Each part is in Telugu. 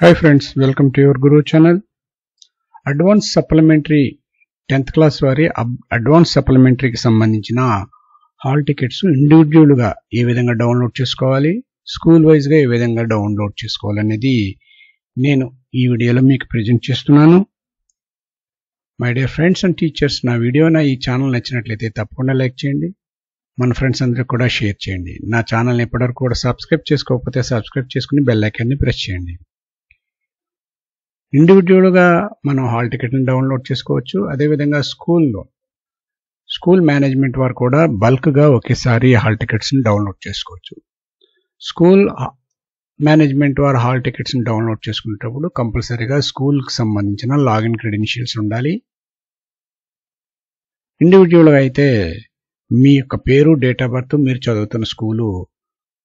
Hi friends, welcome to your Guru channel. Advanced Supplementary 10th class వారి అడ్వాన్స్ సప్లిమెంటరీకి సంబంధించిన హాల్ టికెట్స్ ఇండివిడ్యువల్గా ఏ విధంగా డౌన్లోడ్ చేసుకోవాలి, స్కూల్ వైజ్గా ఏ విధంగా డౌన్లోడ్ చేసుకోవాలనేది నేను ఈ వీడియోలో మీకు ప్రజెంట్ చేస్తున్నాను. My dear friends and teachers, నా ఈ ఛానల్ నచ్చినట్లయితే తప్పకుండా లైక్ చేయండి, మన ఫ్రెండ్స్ అందరికి కూడా షేర్ చేయండి. నా ఛానల్ని ఇప్పటివరకు కూడా సబ్స్క్రైబ్ చేసుకోకపోతే సబ్స్క్రైబ్ చేసుకుని బెల్ ఐకాన్ని ప్రెస్ చేయండి. ఇండివిడ్యువల్గా మనం హాల్ టికెట్ని డౌన్లోడ్ చేసుకోవచ్చు. అదేవిధంగా స్కూల్ మేనేజ్మెంట్ వారు కూడా బల్క్గా ఒకేసారి హాల్ టికెట్స్ని డౌన్లోడ్ చేసుకోవచ్చు. స్కూల్ మేనేజ్మెంట్ వారు హాల్ టికెట్స్ని డౌన్లోడ్ చేసుకునేటప్పుడు కంపల్సరీగా స్కూల్కి సంబంధించిన లాగిన్ క్రెడెన్షియల్స్ ఉండాలి. ఇండివిడ్యువల్గా అయితే మీ యొక్క పేరు, డేట్ ఆఫ్ బర్త్, మీరు చదువుతున్న స్కూలు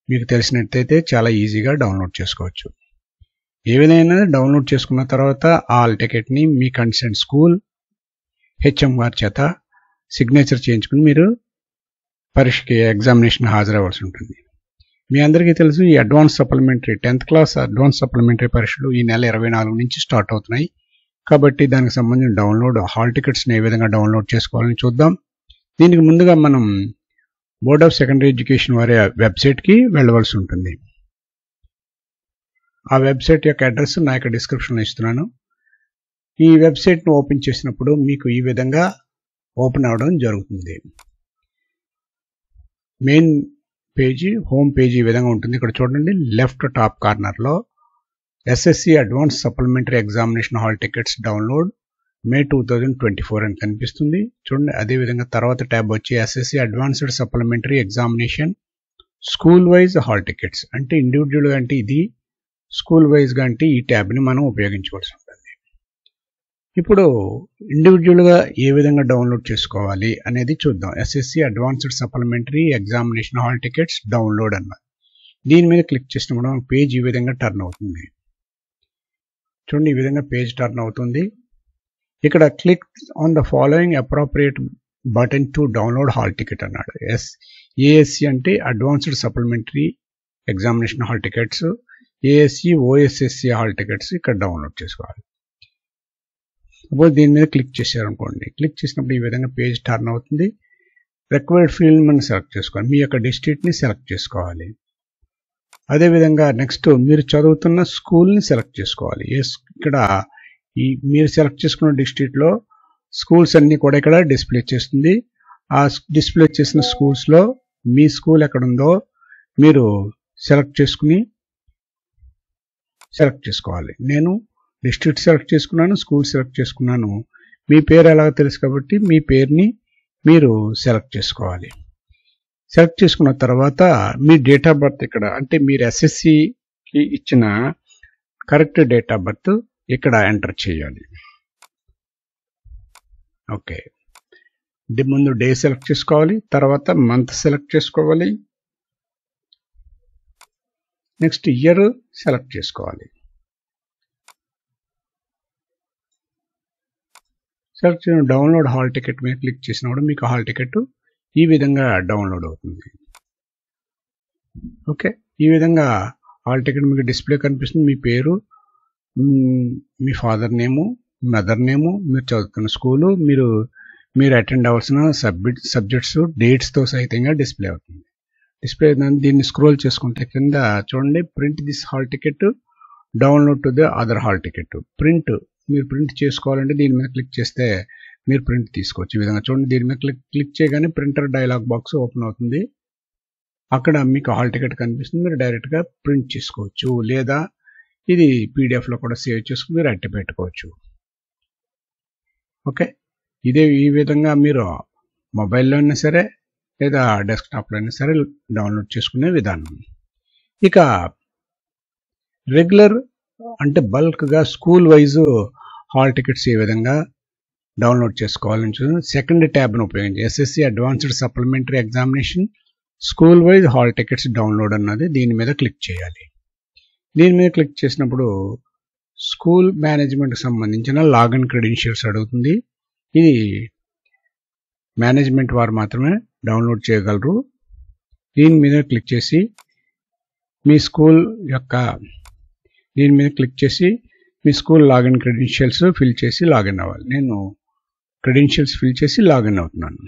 మీకు తెలిసినట్టయితే చాలా ఈజీగా డౌన్లోడ్ చేసుకోవచ్చు. ఏ విధంగా డౌన్లోడ్ చేసుకున్న తర్వాత హాల్ టికెట్ని మీ కన్సర్న్ స్కూల్ హెచ్ఎం గారి చేత సిగ్నేచర్ చేయించుకుని మీరు పరీక్షకి ఎగ్జామినేషన్ హాజరవ్వాల్సి ఉంటుంది. మీ అందరికీ తెలుసు, ఈ 10th క్లాస్ అడ్వాన్స్ సప్లిమెంటరీ పరీక్షలు ఈ నెల 24 నుంచి స్టార్ట్ అవుతున్నాయి. కాబట్టి దానికి సంబంధించిన హాల్ టికెట్స్ని ఏ విధంగా డౌన్లోడ్ చేసుకోవాలని చూద్దాం. దీనికి ముందుగా మనం బోర్డ్ ఆఫ్ సెకండరీ ఎడ్యుకేషన్ వారి వెబ్సైట్కి వెళ్ళవలసి ఉంటుంది. ఆ వెబ్సైట్ యొక్క అడ్రస్ నా యొక్క డిస్క్రిప్షన్లో ఇస్తున్నాను. ఈ వెబ్సైట్ను ఓపెన్ చేసినప్పుడు మీకు ఈ విధంగా ఓపెన్ అవడం జరుగుతుంది. మెయిన్ పేజీ, హోమ్ పేజీ ఈ విధంగా ఉంటుంది. ఇక్కడ చూడండి, లెఫ్ట్ టాప్ కార్నర్లో SSC advance supplementary examination hall tickets download May 2024 అని కనిపిస్తుంది. చూడండి, అదేవిధంగా తర్వాత ట్యాబ్ వచ్చి SSC advanced supplementary examination school wise hall tickets అంటే ఇండివిజువల్గా అంటే ఇది, స్కూల్ వైజ్గా అంటే ఈ ట్యాబ్ని మనం ఉపయోగించుకోవాల్సి ఉంటుంది. ఇప్పుడు ఇండివిజువల్గా ఏ విధంగా డౌన్లోడ్ చేసుకోవాలి అనేది చూద్దాం. SSC advanced supplementary examination hall tickets download అన్నది. దీని మీద క్లిక్ చేసినప్పుడు పేజ్ ఈ విధంగా టర్న్ అవుతుంది. చూడండి, ఈ విధంగా పేజ్ టర్న్ అవుతుంది. ఇక్కడ click on the following appropriate button to download hall ticket అన్నాడు. ఏఎస్సి అంటే advanced supplementary examination hall tickets, ASC OSSC hall tickets ఇక్కడ డౌన్లోడ్ చేసుకోవాలి. సపోజ్ దీని మీద క్లిక్ చేశారనుకోండి, క్లిక్ చేసినప్పుడు ఈ విధంగా పేజ్ టర్న్ అవుతుంది. రిక్వైర్డ్ ఫీల్డ్ మనం సెలెక్ట్ చేసుకోవాలి, మీ యొక్క డిస్ట్రిక్ట్ని సెలెక్ట్ చేసుకోవాలి. అదేవిధంగా నెక్స్ట్ మీరు చదువుతున్న స్కూల్ని సెలెక్ట్ చేసుకోవాలి. ఇక్కడ మీరు సెలెక్ట్ చేసుకున్న డిస్ట్రిక్ట్లో స్కూల్స్ అన్నీ కూడా ఇక్కడ డిస్ప్లే చేస్తుంది. ఆ డిస్ప్లే చేసిన స్కూల్స్లో మీ స్కూల్ ఎక్కడుందో మీరు సెలెక్ట్ చేసుకోవాలి. నేను డిస్ట్రిక్ట్ సెలెక్ట్ చేసుకున్నాను, స్కూల్ సెలెక్ట్ చేసుకున్నాను. మీ పేరు ఎలాగో తెలుసు కాబట్టి మీ పేరుని మీరు సెలెక్ట్ చేసుకోవాలి. సెలెక్ట్ చేసుకున్న తర్వాత మీ డేట్ ఆఫ్ బర్త్ ఇక్కడ అంటే మీరు ఎస్ఎస్సికి ఇచ్చిన కరెక్ట్ డేట్ ఆఫ్ బర్త్ ఇక్కడ ఎంటర్ చేయాలి. ఓకే, ముందు డే సెలెక్ట్ చేసుకోవాలి, తర్వాత మంత్ సెలెక్ట్ చేసుకోవాలి, నెక్స్ట్ ఇయర్ సెలెక్ట్ చేసుకోవాలి. సెలెక్ట్ చేసిన డౌన్లోడ్ హాల్ టికెట్ మీద క్లిక్ చేసినప్పుడు మీకు హాల్ టికెట్ ఈ విధంగా డౌన్లోడ్ అవుతుంది. ఓకే, ఈ విధంగా హాల్ టికెట్ మీకు డిస్ప్లే కనిపిస్తుంది. మీ పేరు, మీ ఫాదర్ నేము, మదర్ నేము, మీరు చదువుతున్న స్కూలు, మీరు అటెండ్ అవ్వాల్సిన సబ్జెక్ట్స్ డేట్స్తో సహితంగా డిస్ప్లే అవుతుంది. డిస్ప్లే దీన్ని స్క్రోల్ చేసుకుంటే కింద చూడండి, print this hall ticket, download to the other hall ticket. మీరు ప్రింట్ చేసుకోవాలంటే దీని మీద క్లిక్ చేస్తే మీరు ప్రింట్ తీసుకోవచ్చు. ఈ విధంగా చూడండి, దీని మీద క్లిక్ చేయగానే ప్రింటర్ డైలాగ్ బాక్స్ ఓపెన్ అవుతుంది. అక్కడ మీకు హాల్ టికెట్ కనిపిస్తుంది. మీరు డైరెక్ట్గా ప్రింట్ చేసుకోవచ్చు, లేదా ఇది పీడిఎఫ్లో కూడా సేవ్ చేసుకుని మీరు అట్టి పెట్టుకోవచ్చు. ఓకే, ఈ విధంగా మీరు మొబైల్లో అయినా సరే లేదా డెస్క్టాప్లో అయినా సరే డౌన్లోడ్ చేసుకునే విధానం. ఇక రెగ్యులర్ అంటే బల్క్గా స్కూల్ వైజ్ హాల్ టికెట్స్ ఏ విధంగా డౌన్లోడ్ చేసుకోవాలని చూసి సెకండ్ ట్యాబ్ను ఉపయోగించి SSC advanced supplementary examination school wise hall tickets download అన్నది దీని మీద క్లిక్ చేయాలి. దీని మీద క్లిక్ చేసినప్పుడు స్కూల్ మేనేజ్మెంట్కి సంబంధించిన లాగిన్ క్రెడెన్షియల్స్ అడుగుతుంది. ఇది మేనేజ్మెంట్ వారు మాత్రమే డౌన్లోడ్ చేయగలరు. దీని మీద క్లిక్ చేసి మీ స్కూల్ యొక్క దీని మీద క్లిక్ చేసి మీ స్కూల్ లాగిన్ క్రెడెన్షియల్స్ ఫిల్ చేసి లాగిన్ అవ్వాలి. నేను క్రెడెన్షియల్స్ ఫిల్ చేసి లాగిన్ అవుతున్నాను.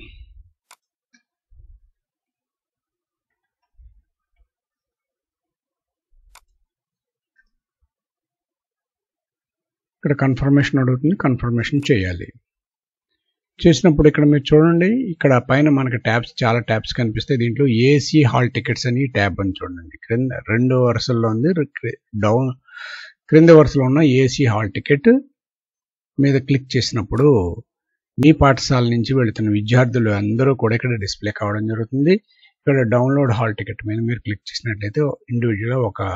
ఇక్కడ కన్ఫర్మేషన్ అడుగుతుంది, కన్ఫర్మేషన్ చేయాలి. చేసినప్పుడు ఇక్కడ మీరు చూడండి, ఇక్కడ పైన మనకి ట్యాబ్స్, చాలా ట్యాబ్స్ కనిపిస్తాయి. దీంట్లో ఏసీ హాల్ టికెట్స్ అని ట్యాబ్ అని చూడండి. క్రింద 2 వరుసల్లో ఉంది, క్రింద వరుసలో ఉన్న ఏసీ హాల్ టికెట్ మీద క్లిక్ చేసినప్పుడు మీ పాఠశాల నుంచి వెళుతున్న విద్యార్థులు అందరూ కూడా ఇక్కడ డిస్ప్లే కావడం జరుగుతుంది. ఇక్కడ డౌన్లోడ్ హాల్ టికెట్ మీద మీరు క్లిక్ చేసినట్లయితే ఇండివిజువల్గా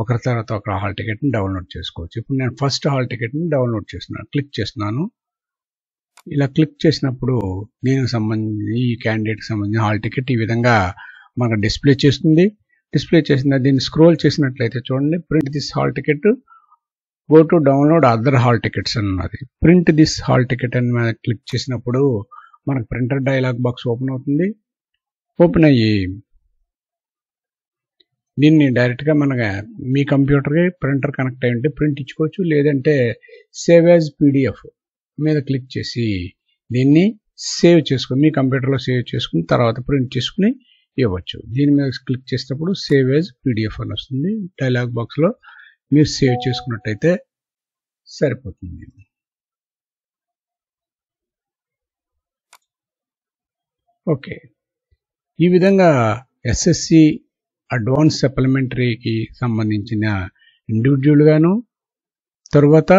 ఒకరి తర్వాత ఒక హాల్ టికెట్ని డౌన్లోడ్ చేసుకోవచ్చు. ఇప్పుడు నేను ఫస్ట్ హాల్ టికెట్ని డౌన్లోడ్ క్లిక్ చేస్తున్నాను. ఇలా క్లిక్ చేసినప్పుడు దీనికి సంబంధించి, ఈ క్యాండిడేట్కి సంబంధించిన హాల్ టికెట్ ఈ విధంగా మనకు డిస్ప్లే చేస్తుంది. డిస్ప్లే చేసిన దీన్ని స్క్రోల్ చేసినట్లయితే చూడండి, print this hall ticket, go to download other hall tickets అన్నది. ప్రింట్ దిస్ హాల్ టికెట్ అని మనం క్లిక్ చేసినప్పుడు మనకు ప్రింటర్ డైలాగ్ బాక్స్ ఓపెన్ అవుతుంది. ఓపెన్ అయ్యి దీన్ని డైరెక్ట్గా మీ కంప్యూటర్కి ప్రింటర్ కనెక్ట్ అయ్యి ఉంటే ప్రింట్ ఇచ్చుకోవచ్చు, లేదంటే సేవ్ యాజ్ పీడిఎఫ్ మీద క్లిక్ చేసి దీన్ని సేవ్ చేసుకుని మీ కంప్యూటర్లో సేవ్ చేసుకుని తర్వాత ప్రింట్ చేసుకుని ఇవ్వచ్చు. దీని మీద క్లిక్ చేసినప్పుడు సేవ్ యాజ్ పీడిఎఫ్ అని వస్తుంది. డైలాగ్ బాక్స్లో మీరు సేవ్ చేసుకున్నట్టయితే సరిపోతుంది. ఓకే, ఈ విధంగా ఎస్ఎస్సి అడ్వాన్స్ సప్లిమెంటరీకి సంబంధించిన ఇండివిజువల్గాను తర్వాత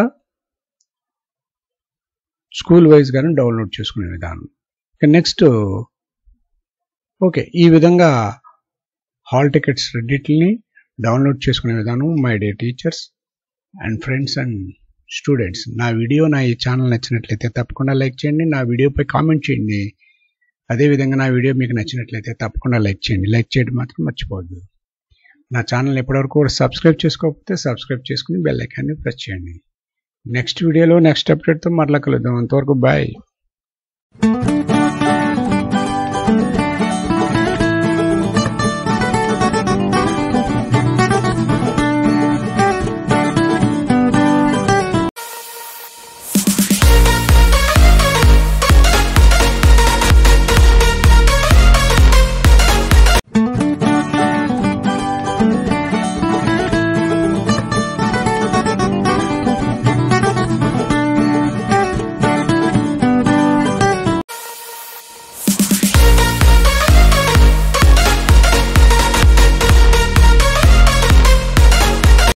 స్కూల్ వైజ్ గాను డౌన్లోడ్ చేసుకునే విధానం. నెక్స్ట్ ఓకే, ఈ విధంగా హాల్ టికెట్స్ రెండింటిని డౌన్లోడ్ చేసుకునే విధానం. My day teachers and friends and students, నా ఈ ఛానల్ నచ్చినట్లయితే తప్పకుండా లైక్ చేయండి, నా వీడియోపై కామెంట్ చేయండి. అదేవిధంగా నా వీడియో మీకు నచ్చినట్లయితే తప్పకుండా లైక్ చేయండి. లైక్ చేయడం మాత్రం మర్చిపోవద్దు. నా ఛానల్ ఎప్పటివరకు కూడా సబ్స్క్రైబ్ చేసుకోకపోతే సబ్స్క్రైబ్ చేసుకుని బెల్ ఐకాన్ని ప్రెస్ చేయండి. నెక్స్ట్ వీడియోలో నెక్స్ట్ అప్డేట్తో మరలా కలుద్దాం. అంతవరకు బాయ్.